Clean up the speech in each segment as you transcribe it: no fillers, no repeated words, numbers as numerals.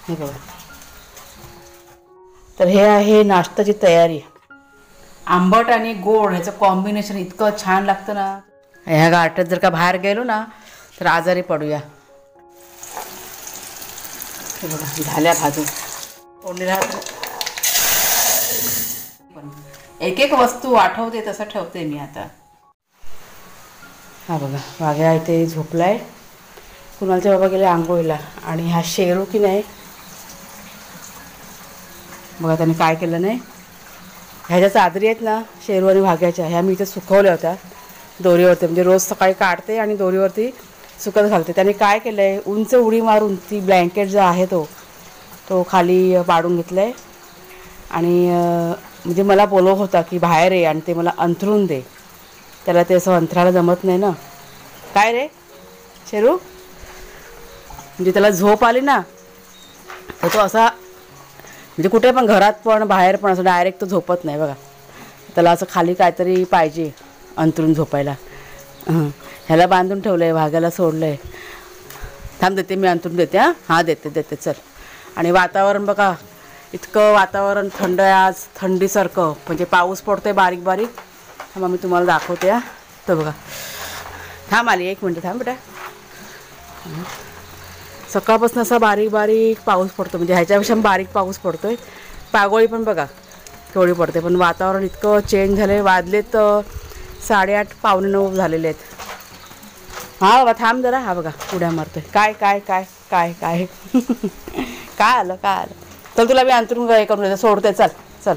हे बघा. तर हे आहे नाश्त्याची तयारी. आंबट आणि गोड ह्याचं कॉम्बिनेशन इतकं छान लागतं ना. ह्या गारठ्यात जर का बाहेर गेलो ना तर आजारी पडूया. हे बघा झाल्या भाजून फोडणीला. एक एक वस्तू आठवते तसं ठेवते मी आता. हा बघा वाघ्या इथे झोपलाय. कुणालचे बाबा गेले आंघोळीला. आणि हा शेरू की नाही बघा त्याने काय केलं नाही. ह्याच्या चादरी आहेत ना शेरू आणि वाघ्याच्या, ह्या मी इथे सुकवल्या होत्या दोरीवरती. म्हणजे रोज सकाळी काढते आणि दोरीवरती सुकत घालते. त्याने काय केलं आहे उंच उडी मारून ती ब्लँकेट जो आहे तो खाली पाडून घेतला आहे. आणि म्हणजे मला बोलवत होता की बाहेर ये आणि ते मला अंथरून दे. त्याला ते असं अंथराला जमत नाही ना. काय रे शेरू, म्हणजे त्याला झोप आली ना तर तो असा म्हणजे कुठे पण घरात पण बाहेर पण असं डायरेक्ट तो झोपत नाही बघा. त्याला असं खाली काहीतरी पाहिजे अंथरून झोपायला. ह्याला बांधून ठेवलं आहे, वाघ्याला सोडलं आहे. थांब देते मी अंथरून देते. हां देते चल. आणि वातावरण बघा इतकं वातावरण थंड आहे आज, थंडीसारखं. म्हणजे पाऊस पडतोय बारीक बारीक. थांबा मी तुम्हाला दाखवते. तर बघा थांब आली 1 मिनटं थांब बेटा. सकाळपासून असा बारीक बारीक पाऊस पडतो. म्हणजे ह्याच्यापेक्षा बारीक पाऊस पडतोय. पागोळी पण बघा केवढी पडते. पण वातावरण इतकं चेंज झालं आहे. वाजलेत 8:30 पावणे 9 झालेले आहेत. हा बाबा थांब जरा. हा बघा उड्या मारतोय. काय काय काय काय काय काय आलं चल तुला मी अंतरून हे करून देते सोडते. चल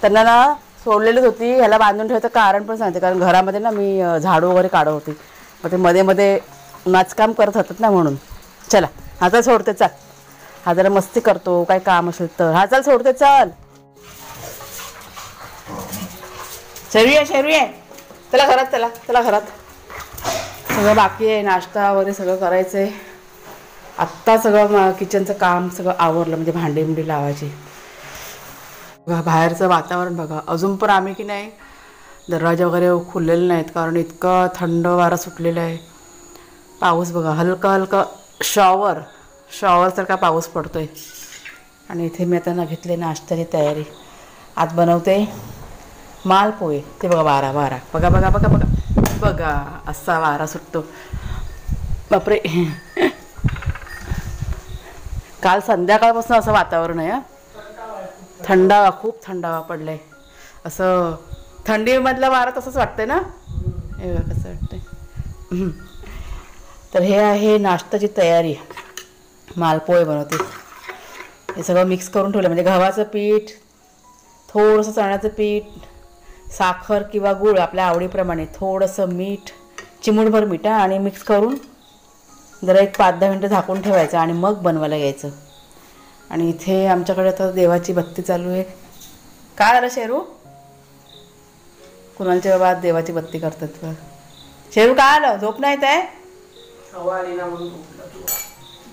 त्यांना ना सोडलेलीच होती. ह्याला बांधून ठेवायचं कारण पण सांगते. कारण घरामध्ये ना मी झाडू वगैरे काढत होती. मग ते मध्ये मध्ये नाचकाम करत होतात ना म्हणून. चला हा चल सोडते चल. हा जरा मस्ती करतो काय काम असेल तर. हा चल सोडते चल. शेरू आहे चला घरात. सगळं बाकी आहे. नाश्ता वगैरे सगळं करायचं आहे. आत्ता सगळं किचनचं काम सगळं आवरलं. म्हणजे भांडी लावायची. बघा बाहेरचं वातावरण बघा. अजून पण आम्ही की नाही दरवाजा वगैरे खुललेले नाहीत. कारण इतकं थंड वारा सुटलेला आहे. पाऊस बघा हलका शॉवरसारखा पाऊस पडतोय. आणि इथे मी आता घेतले नाश्त्याची तयारी. आज बनवते मालपोहे. ते बघा वारा बघा असा वारा सुटतो. बापरे काल संध्याकाळपासून असं वातावरण आहे. थंडावा खूप थंडावा पडलाय. असं थंडीमधला वारा तसंच वाटतंय ना. हे बघा कसं वाटतंय. तर हे आहे नाश्त्याची तयारी. मालपोहे बनवते. हे सगळं मिक्स करून ठेवलं. म्हणजे गव्हाचं पीठ, थोडंसं चण्याचं पीठ, साखर किंवा गूळ आपल्या आवडीप्रमाणे, थोडंसं मीठ, चिमूटभर मीठ आणि मिक्स करून जरा 5-10 मिनटं झाकून ठेवायचं आणि मग बनवायला यायचं. आणि इथे आमच्याकडे आता देवाची बत्ती चालू आहे. काय आलं शेरू? कुणालच्या बाबा देवाची बत्ती करतात. शेरू काय आलं? झोप नाही येत आहे?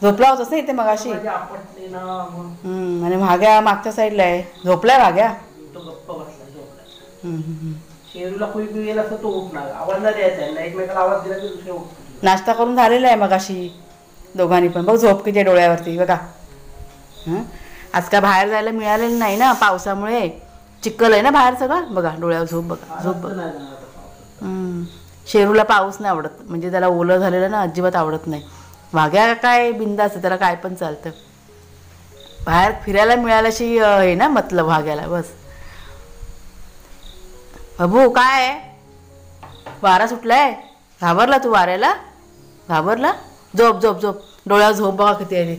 झोपला होतास ना इथे मगाशी. आणि भाग्या मागच्या साईडला आहे. झोपलाय भाग्या? नाश्ता करून झालेला आहे मगाशी दोघांनी पण. बघ झोप किती डोळ्यावरती बघा. आज काय बाहेर जायला मिळालेलं नाही ना पावसामुळे. चिखल आहे ना बाहेर सगळं. बघा डोळ्यावर झोप बघा. शेरूला पाऊस नाही आवडत. म्हणजे त्याला ओलं झालेलं ना अजिबात आवडत नाही. वाघ्या काय बिंदास आहे, त्याला काय पण चालतं. बाहेर फिरायला मिळाल्याशी हे ना मतलब वाघ्याला बस. अबू काय वारा सुटलाय? घाबरला तू वाऱ्याला? घाबरला? झोप डोळ्यावर झोप बघा किती आहे.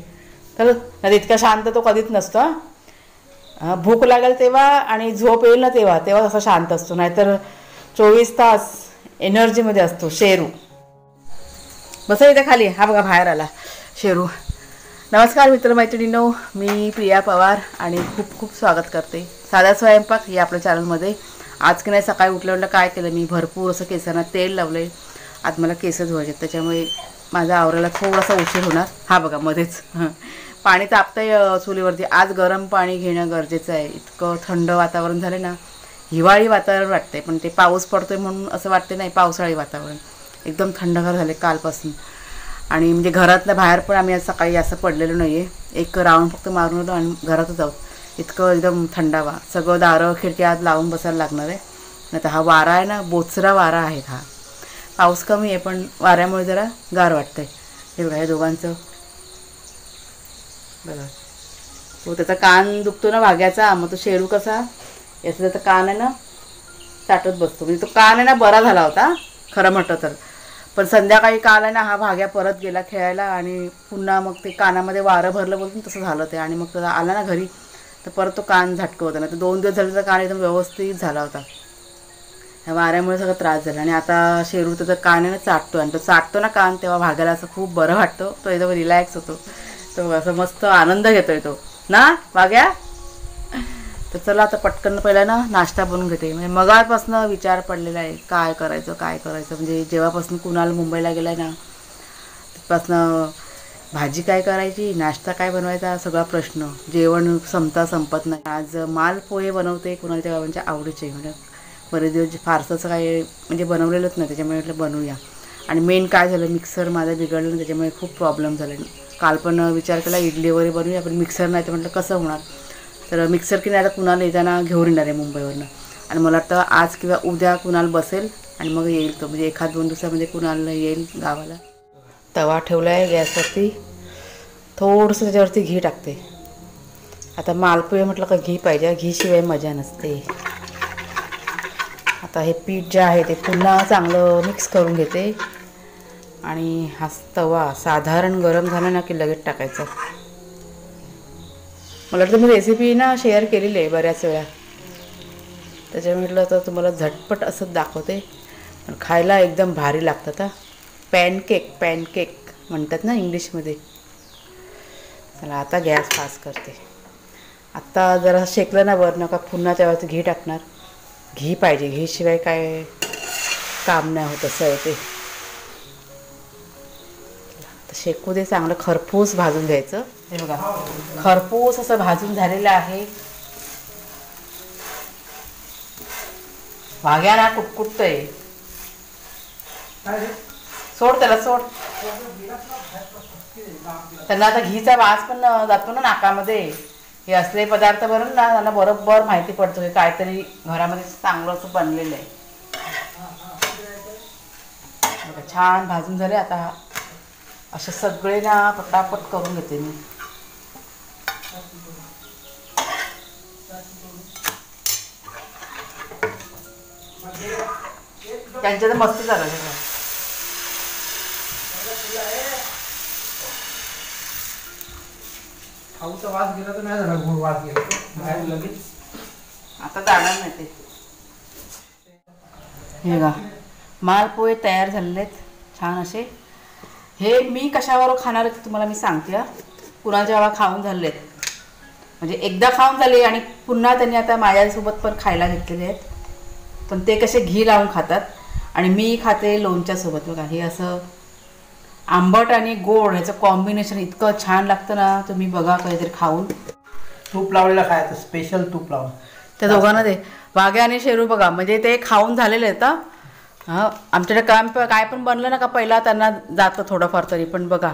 तर इतका शांत तो कधीच नसतो. भूक लागेल तेव्हा आणि झोप येईल ना तेव्हा असा शांत असतो. नाहीतर 24 तास एनर्जीमध्ये असतो शेरू. बस इथे खाली. हा बघा बाहेर आला शेरू. नमस्कार मित्रमैत्रिणींनो, मी प्रिया पवार आणि खूप खूप स्वागत करते साधा स्वयंपाक या आपल्या चॅनलमध्ये. आज की नाही सकाळी उठल्या काय केलं मी, भरपूर असं केसांना तेल लावलं आहे. आज मला केस धुवायचे त्याच्यामुळे माझा आवरायला थोडासा उशीर होणार. हा बघा मध्येच पाणी तापतंय चुलीवरती. आज गरम पाणी घेणं गरजेचं आहे. इतकं थंड वातावरण झालं ना, हिवाळी वातावरण वाटतंय. पण ते पाऊस पडतोय म्हणून असं वाटते नाही, पावसाळी वातावरण. एकदम थंडगार झाले कालपासून. आणि म्हणजे घरातनं बाहेर पण आम्ही आज सकाळी असं पडलेलो नाही आहे. एक राऊंड फक्त मारून आलो आणि घरातच आहोत. इतकं एकदम थंडावा, सगळं दारं खिडकी आज लावून बसायला लागणार आहे. नाही तर हा वारा आहे ना, बोचरा वारा आहे हा. पाऊस कमी आहे पण वाऱ्यामुळे जरा गार वाटतं आहे. हे बघा हे दोघांचं बघा. तो त्याचा कान दुखतो ना वाघ्याचा, मग तो शेरू कसा याचा त्याचा कान आहे ना चाटत बसतो. म्हणजे तो कान आहे ना बरा झाला होता खरं म्हटलं तर, पण संध्याकाळी काल आहे ना हा भाग्या परत गेला खेळायला आणि पुन्हा मग ते कानामध्ये वारं भरलं बोलून तसं झालं ते. आणि मग त्याला आला ना घरी तर परत तो कान झटकं होता ना. तर 2 दिवस झाले त्याचा कान एकदम व्यवस्थित झाला होता. ह्या वाऱ्यामुळे सगळं त्रास झाला. आणि आता शेरू त्याचा कान आहे ना चाटतो आणि तो चाटतो ना कान तेव्हा भाग्याला असं खूप बरं वाटतं. तो एकदम रिलॅक्स होतो. तो असं मस्त आनंद घेतोय तो ना भाग्या. तर चला आता पटकन पहिला ना नाश्ता बनवून घेते. म्हणजे मगापासून विचार पडलेला आहे काय करायचं काय करायचं. म्हणजे जेव्हापासून कुणाल मुंबईला गेला आहे ना तिथपासनं भाजी काय करायची, नाश्ता काय बनवायचा, सगळा प्रश्न. जेवण संपत नाही. आज मालपोहे बनवते कुणालच्या बाबांच्या आवडीचे. म्हणजे बरेच दिवस फारसं असं काय म्हणजे बनवलेलंच नाही, त्याच्यामुळे म्हटलं बनवूया. आणि मेन काय झालं, मिक्सर माझा बिघडलं त्याच्यामुळे खूप प्रॉब्लेम झाला. काल पण विचार केला इडली वगैरे बनवूया पण मिक्सर नाही तर म्हटलं कसं होणार. तर मिक्सर की नाही आता कुणाल येताना घेऊन येणार आहे मुंबईवरनं. आणि मला वाटतं आज किंवा उद्या कुणाल बसेल आणि मग येईल तो. म्हणजे 1-2 दिवसामध्ये कुणाल येईल गावाला. तवा ठेवला आहे गॅसवरती, थोडंसं त्याच्यावरती घी टाकते. आता मालपोहे म्हटलं का घी पाहिजे, घीशिवाय मजा नसते. आता हे पीठ जे आहे ते पुन्हा चांगलं मिक्स करून घेते. आणि हा तवा साधारण गरम झाला ना की लगेच टाकायचं. मला वाटतं मी रेसिपी ना शेअर केलेली आहे बऱ्याच वेळा, त्याच्यामुळे म्हटलं तर तुम्हाला झटपट असंच दाखवते. पण खायला एकदम भारी लागतात हा. पॅनकेक म्हणतात ना इंग्लिशमध्ये. चला आता गॅस फास्ट करते. आत्ता जरा शेकलं ना वर नका पुन्हा त्यावरती घी टाकणार. घी पाहिजे, घीशिवाय काय काम नाही होत असं आहे ते. शेकू दे, चांगलं खरपूस भाजून घ्यायचं. हे बघा खरपूस असं भाजून झालेलं आहे. भाग्या ना कुटकुटतंय. सोड त्याला सोड. त्यांना आता घीचा वास पण जातो ना नाकामध्ये. हे असले पदार्थ बनवून ना त्यांना बरोबर माहिती पडतो की काहीतरी घरामध्ये चांगलं असं बनलेलं आहे. छान भाजून झाले. आता असे सगळे ना पटापट करून घेते मी. त्यांच्या तर मस्त झालं सगळं. खाऊचा वास गेला तर नाही झाला, गोड वास गेला बाहेर लगेच. आता जाणार नाही ते. हे बघा मालपोहे तयार झालेले आहेत छान असे. हे मी कशावर खाणार आहे तुम्हाला मी सांगते. कुणाच्या बाबा खाऊन झालेले आहेत, म्हणजे एकदा खाऊन झाले आणि पुन्हा त्यांनी आता माझ्यासोबत पण खायला घेतलेले आहेत. पण ते कसे घी लावून खातात आणि मी खाते लोणच्यासोबत. बघा हे असं आंबट आणि गोड ह्याचं कॉम्बिनेशन इतकं छान लागतं ना. तुम्ही बघा कधीतरी खाऊन. तूप लावलेला खायचं, स्पेशल तूप लावून त्या दोघांना दे. वाघ्या आणि शेरू बघा म्हणजे ते खाऊन झालेले आहेत. हां आमच्याकडे काय पण बनलं ना का पहिला त्यांना जातं थोडंफार तरी. पण बघा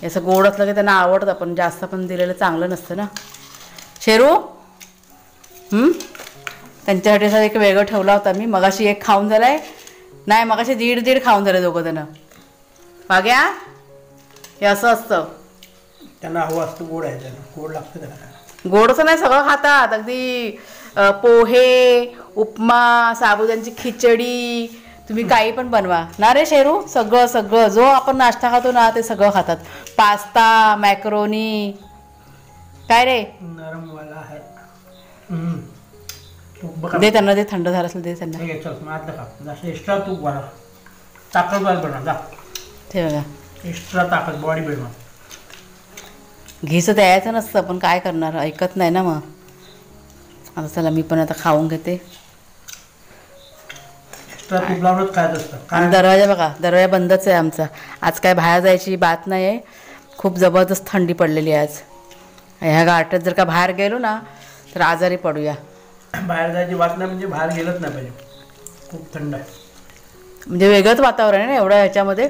असं गोड असलं की त्यांना आवडतं, पण जास्त पण दिलेलं चांगलं नसतं ना. शेरू त्यांच्यासाठी असं एक वेगळं ठेवला होता मी. मगाशी एक खाऊन झाला आहे, नाही मगाशी दीड खाऊन झालं दोघं जण. वाघ्या हे असं असतं, त्यांना हवं असतं गोड आहे, त्यांना गोड लागतं त्यांना. गोडचं नाही सगळं खातात अगदी. पोहे, उपमा, साबुदाण्याची खिचडी, तुम्ही काही पण बनवा ना रे शेरू. सगळं जो आपण नाश्ता खातो ना ते सगळं खातात. Pasta, macaroni. काय रे नरम वाला आहे. दे त्यांना, दे थंड झालं असेल दे त्यांना. ठीक आहे चल मग खा. जसं एक्स्ट्रा तूप बनव, ताकदवार बनव जा. ते बघा एक्स्ट्रा ताकद बॉडी बनव. घीचं द्यायचं नसतं पण काय करणार, ऐकत नाही ना. मग आता चला मी पण आता खाऊन घेते. एक्स्ट्रा तूप लावूनच खायचं असतं. आणि दरवाजा बघा, दरवाजा बंदच आहे आमचा. आज काय बाहेर जायची बात नाही आहे. खूप जबरदस्त थंडी पडलेली आहे आज. ह्या गारठ्यात जर का बाहेर गेलो ना तर आजारी पडूया. बाहेर जायची बात नाही म्हणजे बाहेर गेलंच नाही पाहिजे. खूप थंड आहे म्हणजे वेगळंच वातावरण आहे ना एवढं ह्याच्यामध्ये.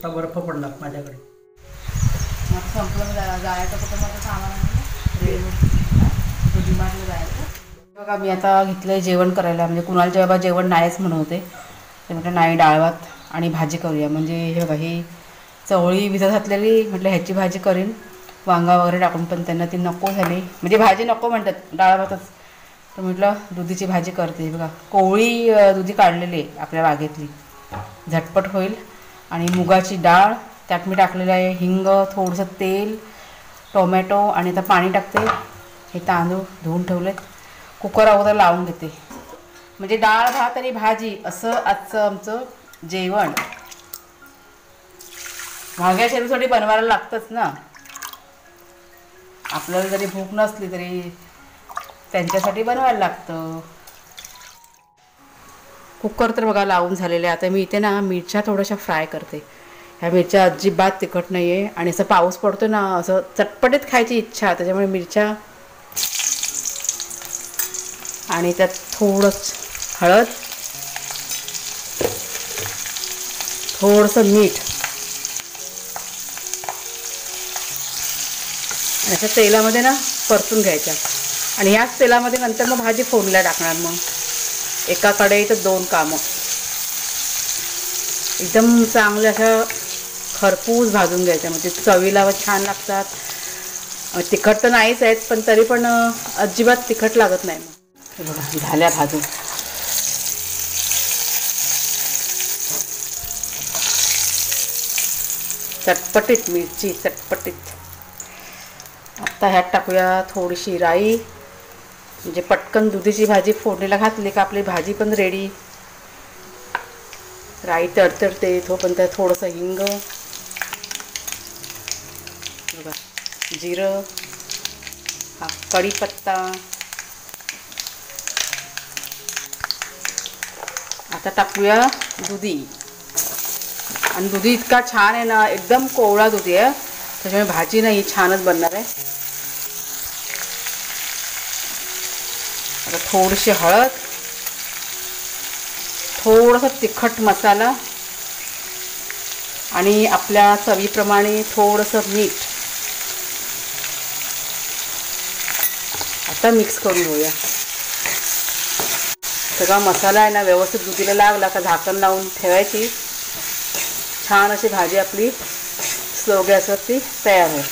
आता बर्फ पडला माझ्याकडे. मग संपलं जायचं कुठं मग सामान डिमार्टला जायचं. बघा मी आता घेतलंय जेवण करायला, म्हणजे कुणालच्या बाबा जेवण नाहीच म्हणत होते, ते म्हटलं नाही डाळ भात आणि भाजी करूया. म्हणजे हे बघा ही चवळी भिजत घातलेली, म्हटलं ह्याची भाजी करीन वांगा वगैरे टाकून, पण त्यांना ती नको झाली, म्हणजे भाजी नको म्हणतात डाळ भातच. तर म्हटलं दुधीची भाजी करते. बघा कोवळी दुधी काढलेली आहे आपल्या बागेतली, झटपट होईल. आणि मुगाची डाळ, त्यात मी टाकलेलं आहे हिंग, थोडंसं तेल, टोमॅटो आणि आता पाणी टाकते. हे तांदूळ धुवून ठेवलेत, कुकर अगोदर लावून घेते. म्हणजे डाळ भात आणि भाजी असं आजचं आमचं जेवण. भाग्या शेरूसाठी बनवायला लागतंच ना, आपल्याला जरी भूक नसली तरी त्यांच्यासाठी बनवायला लागतं. कुकर तर बघा लावून झालेले. आता मी इथे ना मिरच्या थोड्याशा फ्राय करते. ह्या मिरच्या अजिबात तिखट नाही आहे, आणि असं पाऊस पडतो ना, असं चटपटीत खायची इच्छा, त्याच्यामुळे मिरच्या. आणि त्यात थोडंसं हळद, थोडंसं मीठ, आणि असं तेलामध्ये ना परतून घ्यायच्या. आणि ह्याच तेलामध्ये नंतर मग भाजी फोडणीला टाकणार. मग एका कढईत 2 कामं एकदम चांगल्या अशा खरपूस भाजून घ्यायच्या, म्हणजे चवीला छान लागतात. तिखट तर नाहीच आहेत, पण तरी पण अजिबात तिखट लागत नाही. मग हे बघा झाल्या भाजून. चटपटीत मिरची, चटपटीत. आता ह्यात टाकूया थोडीशी राई, म्हणजे पटकन दुधीची भाजी फोडणीला घातली का आपली भाजी पण रेडी. राई तडतडते पण त्यात थोडंसं हिंग, बघा जिरं, हा कढीपत्ता. आता टाकूया दुधी. आणि दुधी इतका छान आहे ना, एकदम कोवळा दुधी आहे, त्याच्यामुळे भाजी ना ही छानच बनणार आहे. आता थोडीशी हळद, थोडासा तिखट मसाला, आणि आपल्या चवीप्रमाणे थोडंसं मीठ. आता मिक्स करून घेऊया. सगळा मसाला आहे ना व्यवस्थित दुधीला लागला का झाकण लावून ठेवायची. छान अशी भाजी आपली स्लो गॅसवरती तयार होईल.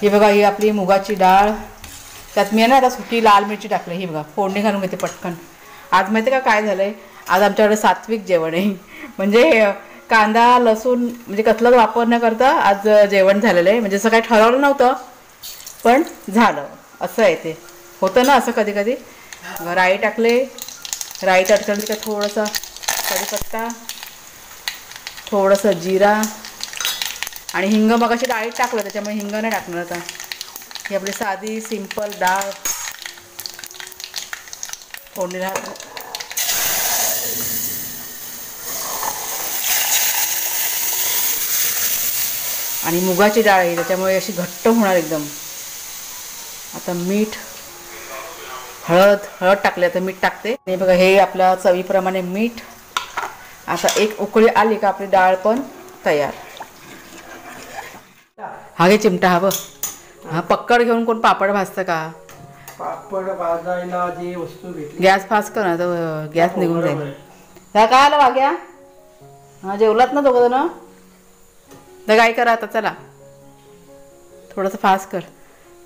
ही बघा ही आपली मुगाची डाळ, त्यात मी ना आता सुकी लाल मिरची टाकली. ही बघा फोडणी घालून घेते पटकन. आज माहिती का काय झालं आहे, आज आमच्याकडे सात्विक जेवण आहे. म्हणजे कांदा लसूण म्हणजे कसलाच वापर न करता आज जेवण झालेलं आहे. म्हणजे असं काही ठरवलं नव्हतं, पण झालं. असं आहे, ते होतं ना असं कधी कधी. राई टाकले, राई तडतडली का थोडासा कढीपत्ता, थोडंसं जिरा, आणि हिंग मग अशी डाळीत टाकलं, त्याच्यामुळे हिंग नाही टाकणार आता. ही आपली साधी सिंपल डाळ फोडणीला. आणि मुगाची डाळ आहे त्याच्यामुळे अशी घट्ट होणार एकदम. आता मीठ, हळद टाकले, आता मीठ टाकते. हे बघा हे आपल्या चवीप्रमाणे मीठ. आता एक उकळी आली का आपली डाळ पण तयार. हा घे चिमटा. हा बघ, हा पक्कड घेऊन कोण पापड भाजतं का? पापड भाजायला जे वस्तू भेटली. गॅस फास्ट कर ना, तर गॅस निघून जाईल. त्या काय आलं वाग्या? हा जेवलात ना दोघं जण? तर काय करा आता, चला थोडंसं फास्ट कर.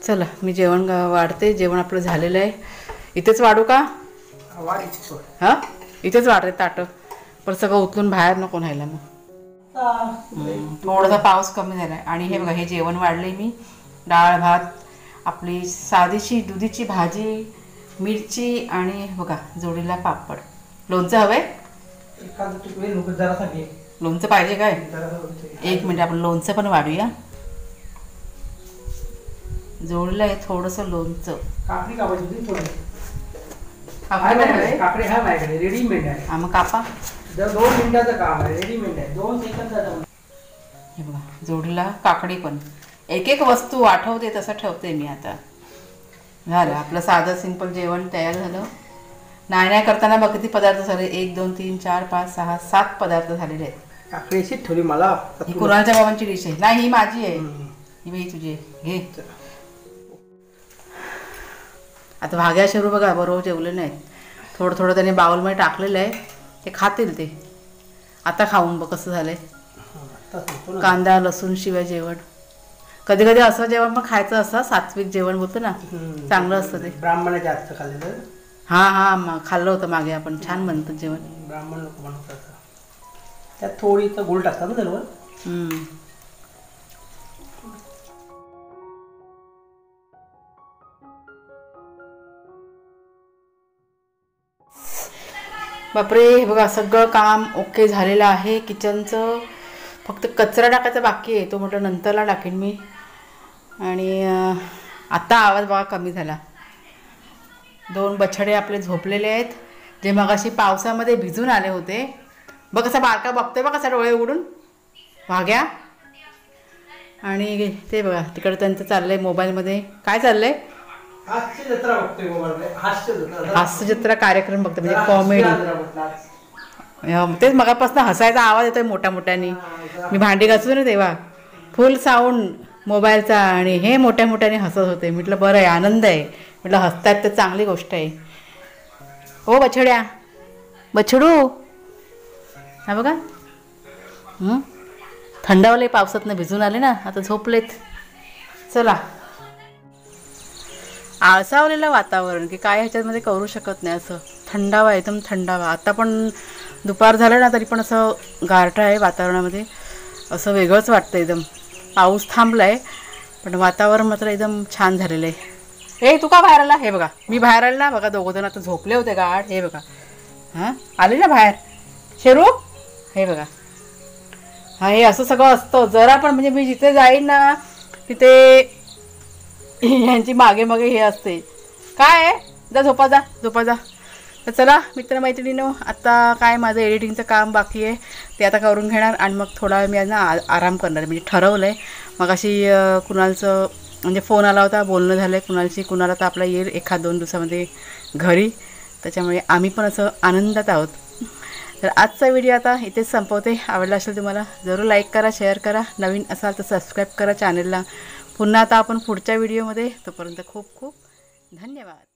चला मी जेवण वाढते. जेवण आपलं झालेलं आहे. इथेच वाढू का? हां इथेच वाढ रे ताटं, पण सगळं उचलून बाहेर नको न्यायला. मग थोडासा पाऊस कमी झाला आहे. आणि हे बघा हे जेवण वाढले मी. डाळ भात, आपली साधीशी दुधीची भाजी, मिरची, आणि बघा जोडीला पापड. लोणचं हवंय? लोणचं पाहिजे काय? एक मिनिट आपण लोणचं पण वाढूया. जोडीला आहे थोडंसं लोणचं. काकडी कापायची होती थोडी. काकडी हा माझ्याकडे रेडीमेड आहे. हा मग कापा. 2 मिनिटाचं काम आहे, रेडीमेड आहे, 2 सेकंदाचं. हे बघा जोडीला काकडी पण. एक एक वस्तू आठवते तसं ठेवते मी. आता झालं आपलं साधं सिंपल जेवण तयार झालं. नाही करताना बघ किती पदार्थ झाले. 1 2 3 4 5 6 7 पदार्थ झालेले आहेत. काकडी अशीच ठेवली मला ही कुणालच्या बाबांची डिश आहे. नाही ही माझी आहे. ही बाई तुझी घे. आता भाग्या शेरू बघा बरोबर जेवले नाहीत. थोडं थोडं त्याने बाउलमध्ये टाकलेलं आहे. ते खातील ते. आता खाऊन बघ कसं झालंय. कांदा लसूण शिवाय जेवण. कधी कधी असं जेवण पण खायचं असं सात्विक जेवण होतं ना चांगलं असतं ते. ब्राह्मण जास्त खाल्लेलं. हां खाल्लं होतं मागे आपण. छान बनतं जेवण. ब्राह्मण लोक बनवतात. त्यात थोडी तर गुळ टाकतात ना त्यावर. बापरे हे बघा सगळं काम ओके झालेलं आहे किचनचं. फक्त कचरा टाकायचा बाकी आहे. तो म्हटलं नंतरला टाकेन मी. आणि आता आवाज बघा कमी झाला. 2 बछडे आपले झोपलेले आहेत जे मगाशी पावसामध्ये भिजून आले होते. बघ कसा बारका बघतोय बघ कसा डोळे उघडून भाग्या. आणि ते बघा तिकडे त्यांचं चाललंय मोबाईलमध्ये. काय चाललंय? हास्य जत्रा कार्यक्रम बघतो म्हणजे कॉमेडी. तेच मगापासून हसायचा आवाज येतोय मोठ्या मोठ्याने. मी भांडी घासतो ना तेव्हा फुल साऊंड मोबाईलचा आणि हे मोठ्या मोठ्याने हसत होते. म्हटलं बरं आहे आनंद आहे. म्हटलं हसतात तर चांगली गोष्ट आहे. हो बछड्या बछडू हा बघा थंडावले पावसातनं भिजून आले ना आता झोपलेत. चला आळसावलेलं वातावरण की काय ह्याच्यामध्ये करू शकत नाही. असं थंडावा एकदम थंडावा. आता पण दुपार झालं ना तरी पण असं गारठा आहे वातावरणामध्ये. असं वेगळंच वाटतं एकदम. पाऊस थांबला आहे पण वातावरण मात्र एकदम छान झालेलं आहे. हे तू का बाहेर आला? हे बघा मी बाहेर आले ना बघा. 2 जण आता झोपले होते गाढ. हे बघा हां आले ना बाहेर. शेरू हे बघा. हां हे असं सगळं असतं जरा पण म्हणजे मी जिथे जाईन ना तिथे यांची मागे मागे हे असते. काय आहे जा झोपा जा. तर चला मित्रमैत्रिणींनो आता काय माझं एडिटिंगचं काम बाकी आहे ते आता करून घेणार आणि मग थोडा वेळ मी आज ना आराम करणार. म्हणजे ठरवलं आहे. मग अशी कुणालचं म्हणजे फोन आला होता बोलणं झालं आहे कुणालशी. कुणाला तर आपला येईल 1-2 दिवसामध्ये घरी. त्याच्यामुळे आम्ही पण असं आनंदात आहोत. तर आजचा व्हिडिओ आता इथेच संपवते. आवडला असेल तुम्हाला जरूर लाईक करा शेअर करा. नवीन असाल तर सबस्क्राईब करा चॅनलला. पुन्हा आता आपण पुढच्या व्हिडिओमध्ये. तोपर्यंत खूप खूप धन्यवाद.